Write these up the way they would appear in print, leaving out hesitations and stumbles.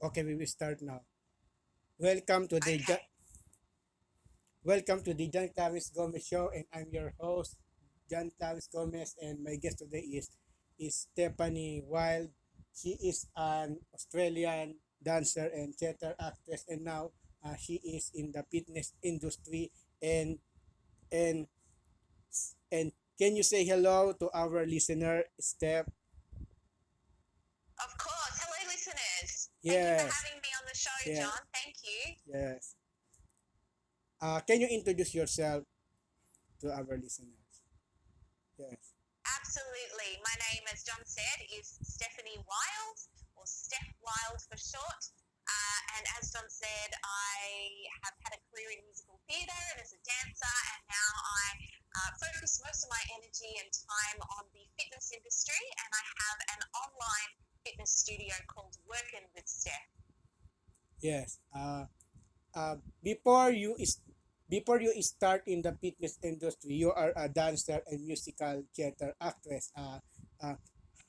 Okay, we will start now. Welcome to the Okay. welcome to the John Clarence Gomez Show, and I'm your host, John Clarence Gomez, and my guest today is Stefanie Wild. She is an Australian dancer and theater actress, and now she is in the fitness industry. And and and can you say hello to our listener, Steph? Of course. Hello, listeners. Thank you for Yes, having me on the show, yes, John. Thank you. yes. Can you introduce yourself to our listeners? Yes. Absolutely. My name, as John said, is Stefanie Wild, or Stef Wild for short. And as John said, I have had a career in musical theatre and as a dancer, and now I focus most of my energy and time on the fitness industry. And I have an online fitness studio called Workin' with Steph. Yes. Uh, before before you start in the fitness industry, you are a dancer and musical theater actress. Uh,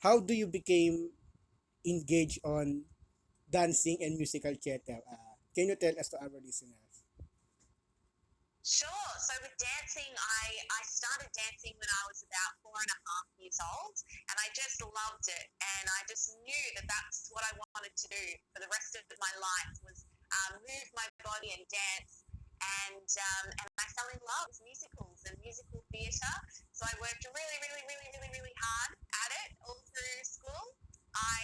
how do you became engaged on dancing and musical theater? Can you tell us to our listeners? Sure. So with dancing, I started dancing when I was about 4.5 years old, and I just loved it. And I just knew that that's what I wanted to do for the rest of my life was move my body and dance. And I fell in love with musicals and musical theatre. So I worked really, really, really, really, really hard at it all through school. I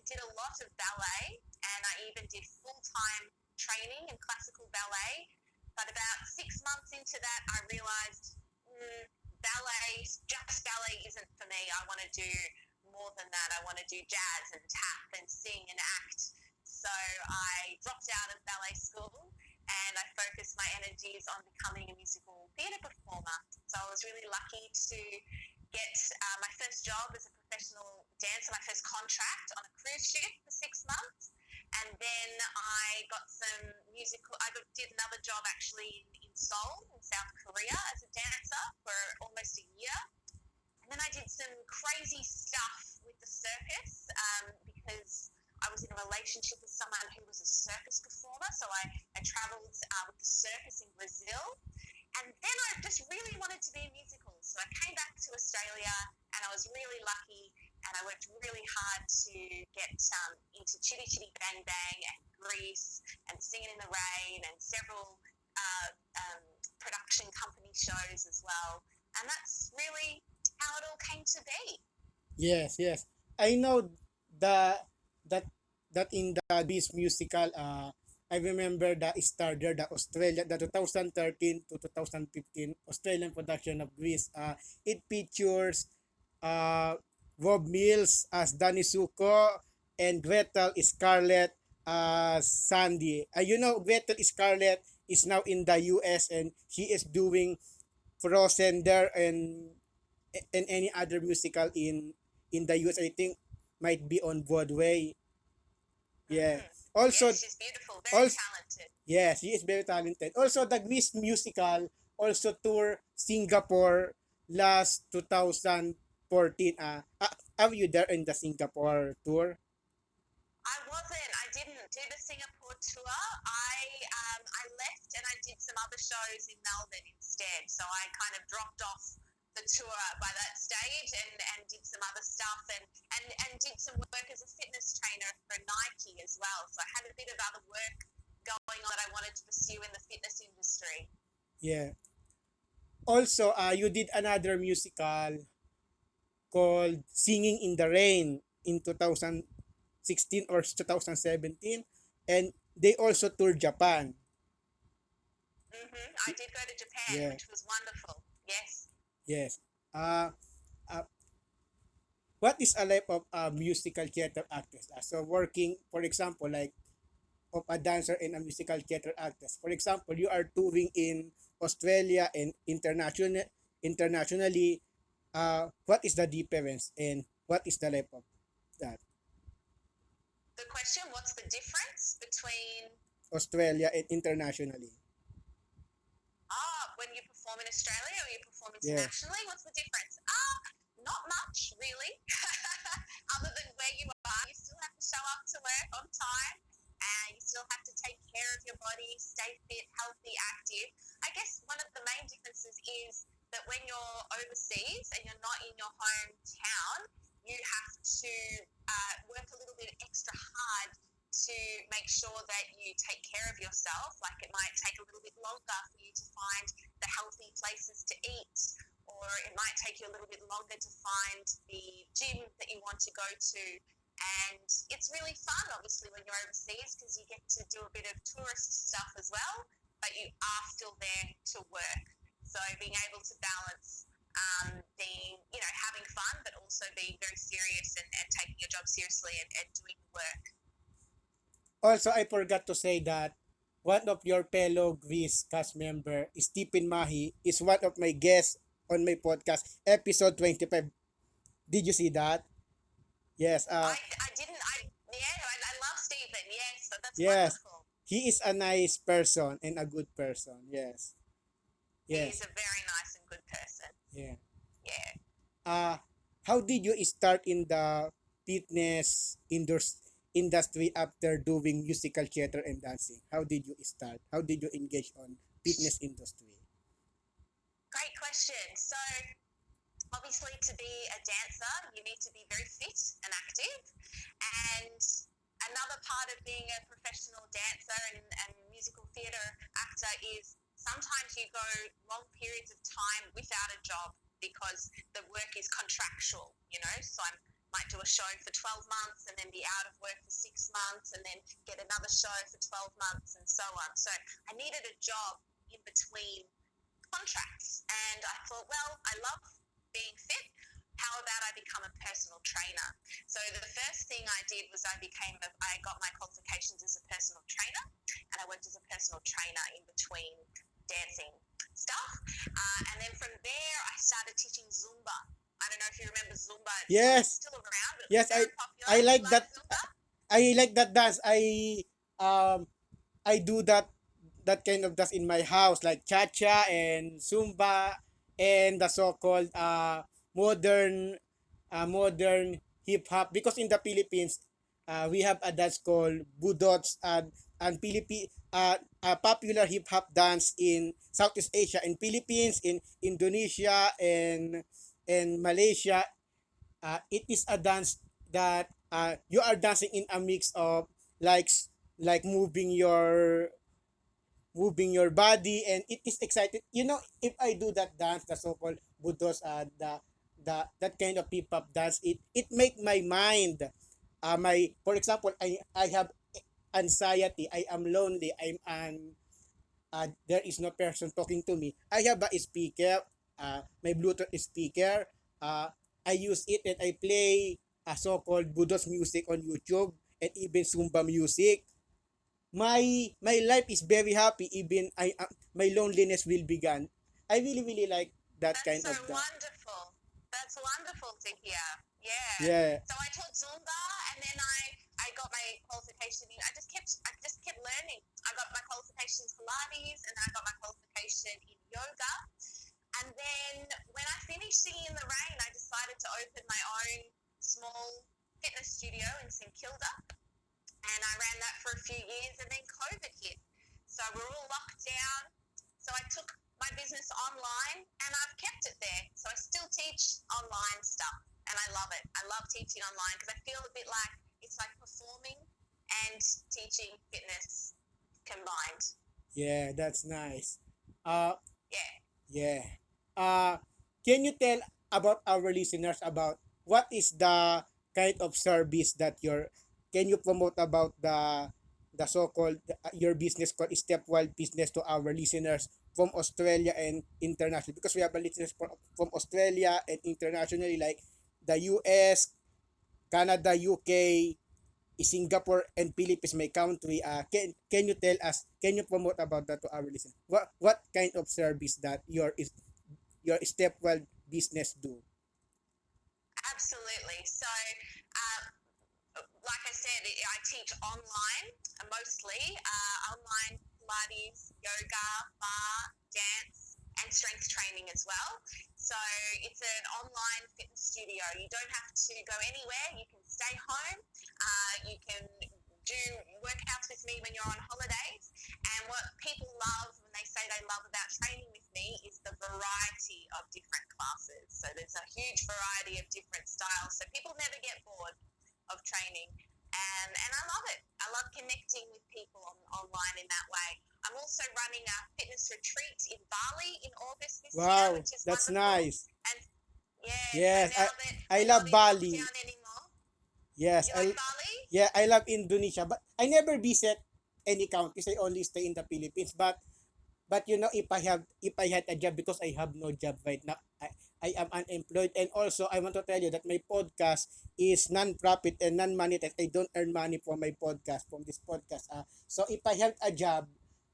did a lot of ballet, and I even did full time training in classical ballet, but about 6 months into that, I realised ballet, just ballet isn't for me. I want to do more than that. I want to do jazz and tap and sing and act. So I dropped out of ballet school and I focused my energies on becoming a musical theatre performer. So I was really lucky to get my first job as a professional dancer, my first contract on a cruise ship for 6 months. And then I got some did another job actually in Seoul, in South Korea, as a dancer for almost a year. And then I did some crazy stuff with the circus because I was in a relationship with someone who was a circus performer. So I travelled with the circus in Brazil. And then I just really wanted to be in musicals. So I came back to Australia and I was really lucky and I worked really hard to get into Chitty Chitty Bang Bang and Grease and Singing in the Rain and several production company shows as well. And that's really how it all came to be. Yes, yes. I know the that that in the Grease musical, I remember the star there, the 2013 to 2015 Australian production of Grease. It features uh, Rob Mills as Danny Suko and Gretel Scarlett as Sandy. You know, Gretel Scarlett is now in the US and she is doing Frozen there and any other musical in the US. I think might be on Broadway. Yeah. Also, Yes, she's beautiful, very also talented. yes, he is very talented. Also, the Grease musical also tour Singapore last 2014. Are you there in the Singapore tour? I wasn't. I didn't do the Singapore tour. I left and I did some other shows in Melbourne instead. So I kind of dropped off the tour by that stage and did some other stuff and did some work as a fitness trainer for Nike as well. So I had a bit of other work going on that I wanted to pursue in the fitness industry. Yeah. Also, you did another musical called Singing in the Rain in 2016 or 2017, and they also toured Japan. I did go to Japan, Yeah. which was wonderful. Yes. Yes. Uh, uh, what is a life of a musical theater actress? So working, for example, like of a dancer and a musical theater actress. For example, you are touring in Australia and internationally. What is the difference and what is the life of that? The question, what's the difference between Australia and internationally. when you perform in Australia or you perform Yes. internationally? What's the difference? Not much, really. Other than where you are, you still have to show up to work on time. stay fit, healthy, active. I guess one of the main differences is that when you're overseas and you're not in your hometown, you have to work a little bit extra hard to make sure that you take care of yourself. Like it might take a little bit longer for you to find the healthy places to eat, or it might take you a little bit longer to find the gym that you want to go to. And it's really fun, obviously, when you're overseas because you get to do a bit of tourist stuff as well, but you are still there to work. So being able to balance being, having fun, but also being very serious and taking your job seriously and doing the work. Also, I forgot to say that one of your fellow Greece cast member, Stephen Mahi, is one of my guests on my podcast, episode 25. Did you see that? Yes. I didn't, I love Stephen. Yes, so that's Yes. wonderful. He is a nice person and a good person. Yes. He Yes. is a very nice and good person. Yeah. Yeah. How did you start in the fitness industry after doing musical theater and dancing? How did you start? How did you engage on fitness industry? Great question. So, obviously, to be a dancer, you need to be very fit and active. And another part of being a professional dancer and musical theatre actor is sometimes you go long periods of time without a job because the work is contractual, So I might do a show for 12 months and then be out of work for 6 months and then get another show for 12 months and so on. So I needed a job in between contracts. And I thought, well, I love being fit. How about I become a personal trainer? So the first thing I did was I got my qualifications as a personal trainer, and I worked as a personal trainer in between dancing stuff. And then from there, I started teaching Zumba. I don't know if you remember Zumba. Yes. It's still around, but Yes, it's very popular. I like that. Zumba? I like that dance. I do that kind of dance in my house, like cha-cha and zumba and the so-called modern hip hop, because in the Philippines we have a dance called budots and Philippine a popular hip hop dance in Southeast Asia, in Philippines, in Indonesia and Malaysia. It is a dance that you are dancing in a mix of like like moving your body, and it is excited. If I do that dance, the so-called budos, the that kind of hip hop dance, it make my mind, my for example, I have anxiety, I am lonely, there is no person talking to me. I have a speaker, my Bluetooth speaker. I use it and I play a so-called budos music on YouTube and even Zumba music. My life is very happy. Even my loneliness will be gone. I really really like that That's kind so of that. wonderful. That's wonderful to hear. Yeah. Yeah. So I taught Zumba, and then I got my qualification in. I just kept learning. I got my qualification in Pilates, and then I got my qualification in yoga. And then when I finished Singing in the Rain, I decided to open my own small fitness studio in St Kilda, and I ran that for a few years, and then COVID hit. So we're all locked down. So I took my business online, and I've kept it there. So I still teach online stuff, and I love it. I love teaching online because I feel a bit like it's like performing and teaching fitness combined. Yeah, that's nice. Uh, Yeah. yeah. Can you tell about our listeners about what is the kind of service that can you promote about the so-called your business called Step Wild Business to our listeners from Australia and internationally, because we have a listeners from Australia and internationally, like the US, Canada, UK, Singapore and Philippines, my country. Can you tell us? Can you promote about that to our listeners? What kind of service that your Stepwell business do? Absolutely. So, like I said, I teach online mostly, online Pilates, yoga, bar, dance, and strength training as well. So it's an online fitness studio. You don't have to go anywhere. You can stay home. You can do workouts with me when you're on holidays, And what people love when they say they love about training with me is the variety of different classes. So there's a huge variety of different styles. So people never get bored of training. And I love it. I love connecting with people online in that way. I'm also running a fitness retreat in Bali in August this year, Wow, which is that's wonderful. nice. And yeah, so Yes, now that I we're not love in Bali. lockdown anymore, Yes, you like Bali? yeah, I love Indonesia, but I never visit any countries. I only stay in the Philippines. But you know, if I had a job, because I have no job right now, I am unemployed. And also I want to tell you that my podcast is non-profit and non-monetized. I don't earn money from my podcast, from this podcast. So if I have a job,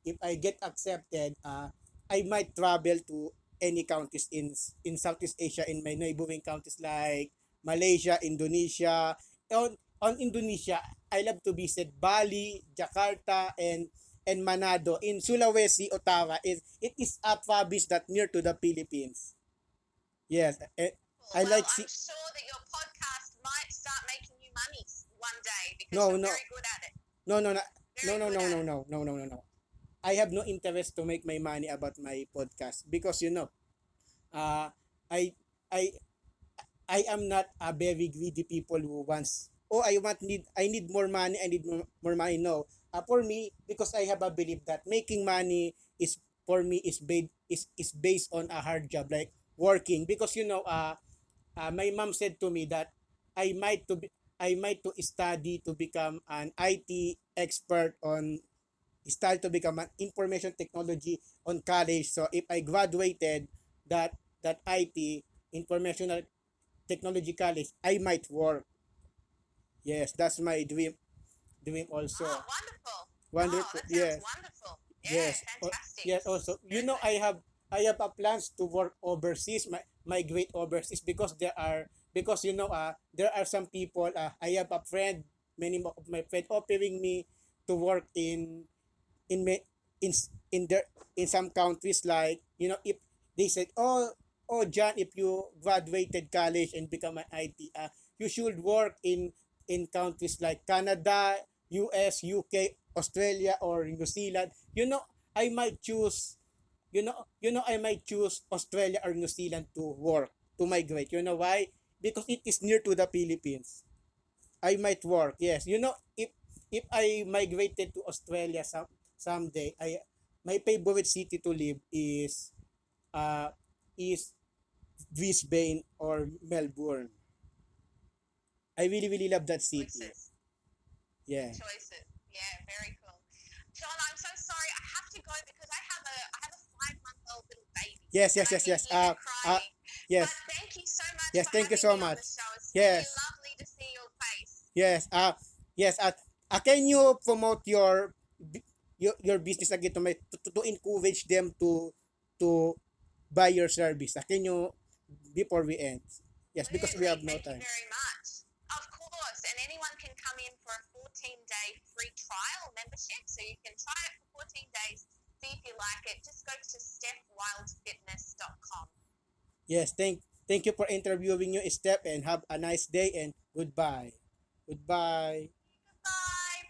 if I get accepted, I might travel to any countries in Southeast Asia, in my neighboring countries like Malaysia, Indonesia. On Indonesia, I love to visit Bali, Jakarta, and Manado in Sulawesi, Ottawa. It is a province that near to the Philippines. Yes, I Well, like I'm see. sure that your podcast might start making you money one day because No, you're no, very good at it. no, no, no, no, Very no, good no, at no, it. no, no, no, no, no. I have no interest to make my money about my podcast, because you know, uh, I, I, I am not a very greedy people who wants. Oh, I need more money. I need more money. No, for me, because I have a belief that making money is, for me, is based on a hard job, like working. Because you know, my mom said to me that I might to be, I might to study to become an IT expert on, start to become an information technology on college. So if I graduated that IT, informational technology college, I might work. Yes, that's my dream also. Oh, wonderful. Oh, Wonderful. that sounds Yes. wonderful. Yeah, Yes. fantastic. Yes, also. You Very know, good. I have a plans to work overseas, migrate overseas, because because you know, there are some people, I have a friend, many of my friends offering me to work in ma- in in there, in some countries, like, you know, if they said, oh John, if you graduated college and become an IT, you should work in countries like Canada, US, UK, Australia, or New Zealand. You know, I might choose, I might choose Australia or New Zealand to work, to migrate. You know why? Because it is near to the Philippines. I might work. Yes, you know, if I migrated to Australia someday, I my favorite city to live uh is Brisbane or Melbourne. I really love that city. Choices. Yeah. Good choices. Yeah, very cool. John, I'm so sorry. I have to go because I have a 5 month old little baby Yes, and yes, I yes, can yes. hear her crying. But Yes. thank you so much Yes, for thank you having so me on much. the show. It's really Yes. lovely to see your face. Yes. Yes. Can you promote your business again to to encourage them to buy your service? Can you, before we end? Yes, because we Absolutely. have no Thank you time. very much. Of course. And anyone can come in for a 14-day free trial membership. So you can try it for 14 days, see if you like it. Just go to stefwildfitness.com. Yes, thank you for interviewing you, Step, and have a nice day, and goodbye. Goodbye. Goodbye.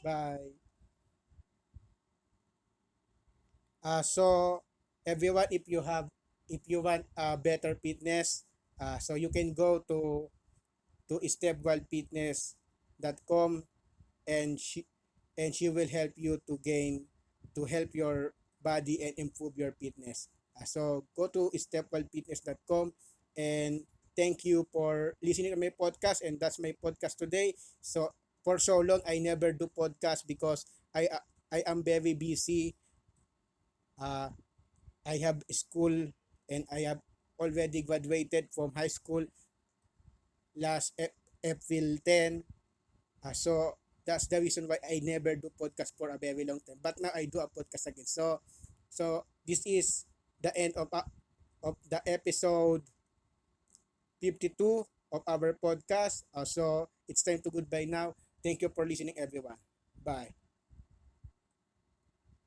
Bye. Bye. So everyone, if you want better fitness, so you can go to stepwildfitness.com, and she will help you to help your body and improve your fitness. So go to stepwildfitness.com, and thank you for listening to my podcast, and that's my podcast today. So for so long I never do podcast because I am very busy. uh, I have school, and I have already graduated from high school last April 10. So that's the reason why I never do podcast for a very long time. But now I do a podcast again. So this is the end of the episode 52 of our podcast. So it's time to goodbye now. Thank you for listening, everyone. Bye.